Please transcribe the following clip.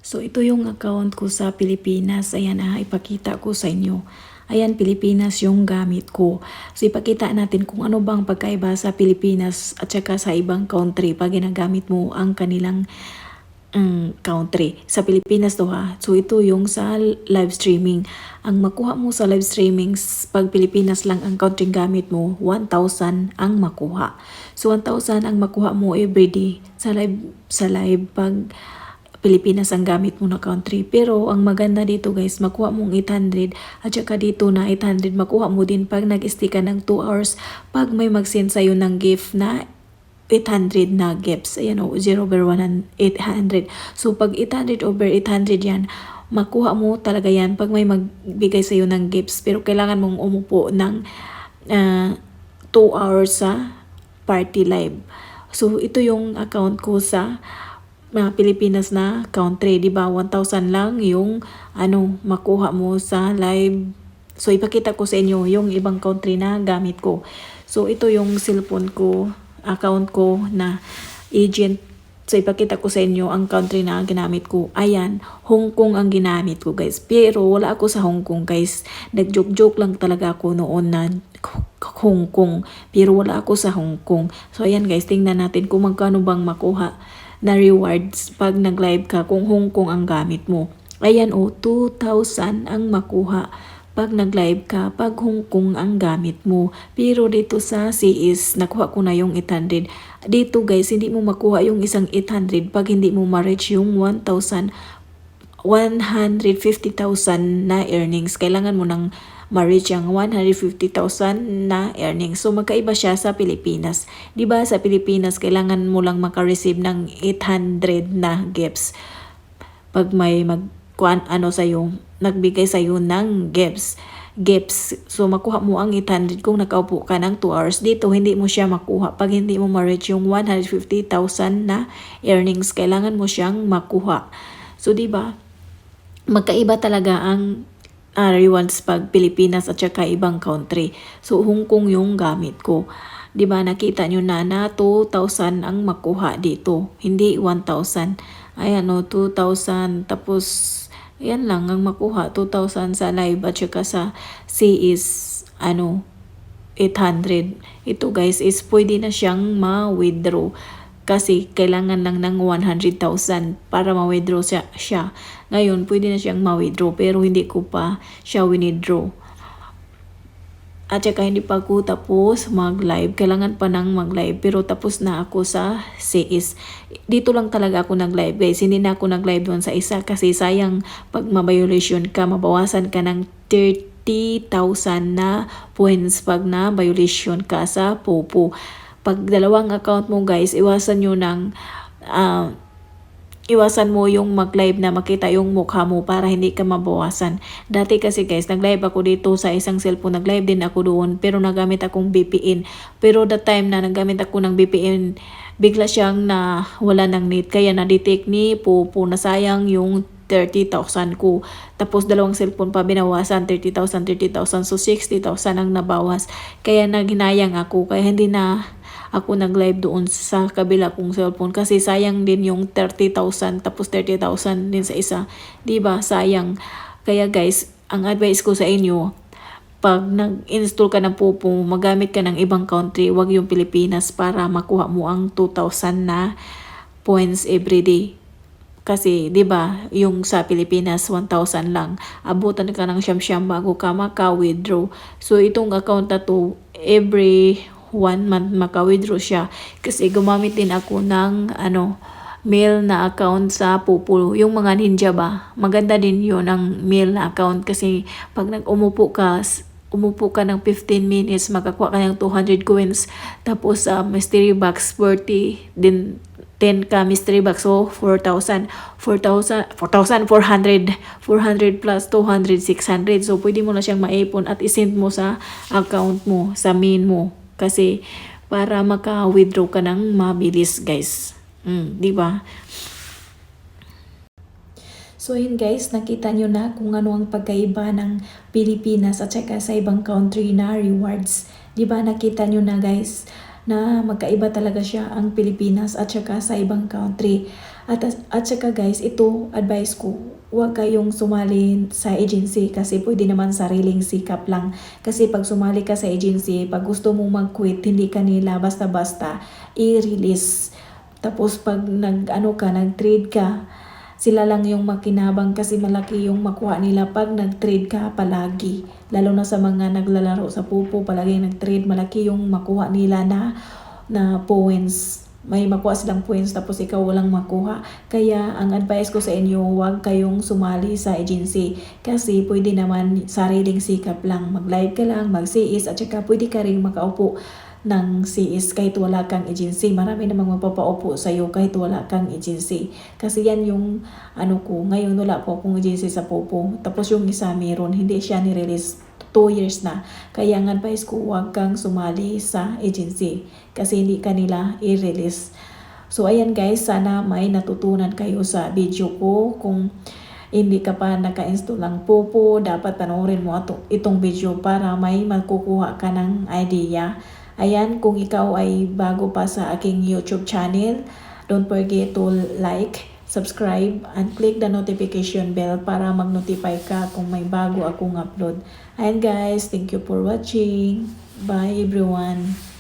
So ito yung account ko sa Pilipinas. Ayan ipakita ko sa inyo. Ayan, Pilipinas yung gamit ko. So ipakita natin kung ano bang pagkaiba sa Pilipinas at saka sa ibang country pag ginagamit mo ang kanilang country. Sa Pilipinas to ha. So ito yung sa live streaming. Ang makuha mo sa live streaming pag Pilipinas lang ang country gamit mo, 1,000 ang makuha. So 1,000 ang makuha mo everyday sa live pag Pilipinas ang gamit mo na country. Pero ang maganda dito guys, makuha mong 800 at saka dito na 800 makuha mo din pag nag-stay ka ng 2 hours pag may mag-send sa'yo ng gift na 800 na gifts. Ayan o, 0 over 800. So pag 800 over 800 yan, makuha mo talaga yan pag may magbigay sa'yo ng gifts. Pero kailangan mong umupo ng 2 hours sa party live. So ito yung account ko sa Pilipinas na country, di ba? 1,000 lang yung makuha mo sa live. So ipakita ko sa inyo yung ibang country na gamit ko. So ito yung cellphone ko, account ko na agent. So ipakita ko sa inyo ang country na ginamit ko. Ayan, Hong Kong ang ginamit ko guys. Pero wala ako sa Hong Kong guys. Nag-joke-joke lang talaga ako noon na Hong Kong. Pero wala ako sa Hong Kong. So ayan guys, tingnan natin kung magkano bang makuha na rewards pag nag-live ka kung Hong Kong ang gamit mo. Ayan 2,000 ang makuha pag nag-live ka pag Hong Kong ang gamit mo. Pero dito sa CS, nakuha ko na yung 800. Dito guys, hindi mo makuha yung isang 800 pag hindi mo ma-reach yung 1,150,000 na earnings. Kailangan mo ng ma-reach ang 150,000 na earnings. So magkaiba siya sa Pilipinas. 'Di ba sa Pilipinas kailangan mo lang maka-receive ng 800 na gifts. Pag may nagbigay sa iyo ng gifts. So makuha mo ang 800 kung nakaupo ka ng 2 hours. Dito hindi mo siya makuha pag hindi mo ma-reach yung 150,000 na earnings. Kailangan mo siyang makuha. So 'di ba? Magkaiba talaga ang rewards pag Pilipinas at saka ibang country. So Hong Kong yung gamit ko. 'Di ba nakita nyo na 2,000 ang makuha dito, hindi 1,000. Ayan 2,000 tapos yan lang ang makuha, 2,000 sa live at saka sa C is 800. Ito guys is pwede na siyang ma-withdraw. Kasi kailangan lang ng 100,000 para ma-withdraw siya. Ngayon, pwede na siyang ma-withdraw pero hindi ko pa siya withdraw. At saka hindi pa ako tapos mag-live. Kailangan pa nang mag-live pero tapos na ako sa CS. Dito lang talaga ako nag-live guys. Hindi na ako nag-live doon sa isa kasi sayang pag ma-violation ka, mabawasan ka ng 30,000 na points pag na-violation ka sa Popo. Pag dalawang account mo guys, iwasan mo yung mag-live na makita yung mukha mo para hindi ka mabawasan. Dati kasi guys, nag-live ako dito sa isang cellphone. Nag-live din ako doon pero nagamit akong VPN. Pero the time na nagamit ako ng VPN, bigla siyang na wala ng net. Kaya na-detect ni Popo na sayang yung 30,000 ko. Tapos dalawang cellphone pa binawasan, 30,000. So 60,000 ang nabawas. Kaya naghinayang ako. Kaya hindi na ako nag-live doon sa kabila kong cellphone kasi sayang din yung 30,000 tapos 30,000 din sa isa. 'Di ba? Sayang. Kaya guys, ang advice ko sa inyo, pag nag-install ka ng Popo, magamit ka ng ibang country, wag yung Pilipinas para makuha mo ang 2,000 na points everyday. Kasi 'di ba, yung sa Pilipinas 1,000 lang. Abutan ka ng siyam-siyam bago ka maka-withdraw. So itong account na to, every 1 month maka-withdraw siya kasi gumamit din ako ng mail na account sa Popo, yung mga ninja ba, maganda din yun ang mail na account kasi pag umupo ka ng 15 minutes makakuha ka ng 200 coins tapos mystery box 40 din 10 ka mystery box, so 400 plus 200, 600. So pwede mo na siyang maipon at isend mo sa account mo, sa main mo. Kasi para maka-withdraw ka ng mabilis guys. 'Di ba? So yun guys, nakita nyo na kung ano ang pagkaiba ng Pilipinas at saka sa ibang country na rewards. 'Di ba nakita nyo na guys na magkaiba talaga siya ang Pilipinas at saka sa ibang country. At saka guys, ito advice ko, huwag kayong sumali sa agency kasi pwede naman sariling sikap lang. Kasi pag sumali ka sa agency, pag gusto mo mag-quit, hindi ka nila basta-basta i-release. Tapos pag nag-trade ka, sila lang yung makinabang kasi malaki yung makuha nila pag nag-trade ka palagi. Lalo na sa mga naglalaro sa pupo, palagi nag-trade, malaki yung makuha nila na points. May makuha silang points tapos ikaw walang makuha. Kaya ang advice ko sa inyo, huwag kayong sumali sa agency kasi pwede naman sariling sikap lang. Mag-live ka lang, mag-CS at saka pwede ka rin makaupo ng CS kahit wala kang agency. Marami namang magpapaupo sa iyo kahit wala kang agency. Kasi yan yung ngayon wala po akong agency sa Popo. Tapos yung isa meron, hindi siya ni-release 2 years na. Kaya ang advice ko, huwag kang sumali sa agency kasi hindi kanila i-release. So ayan guys, sana may natutunan kayo sa video ko. Kung hindi ka pa naka-install ng Popo, dapat panoorin mo itong video para may makukuha ka ng idea. Ayan, kung ikaw ay bago pa sa aking YouTube channel, don't forget to like, subscribe, and click the notification bell para mag-notify ka kung may bago akong upload. Ayan guys, thank you for watching. Bye everyone.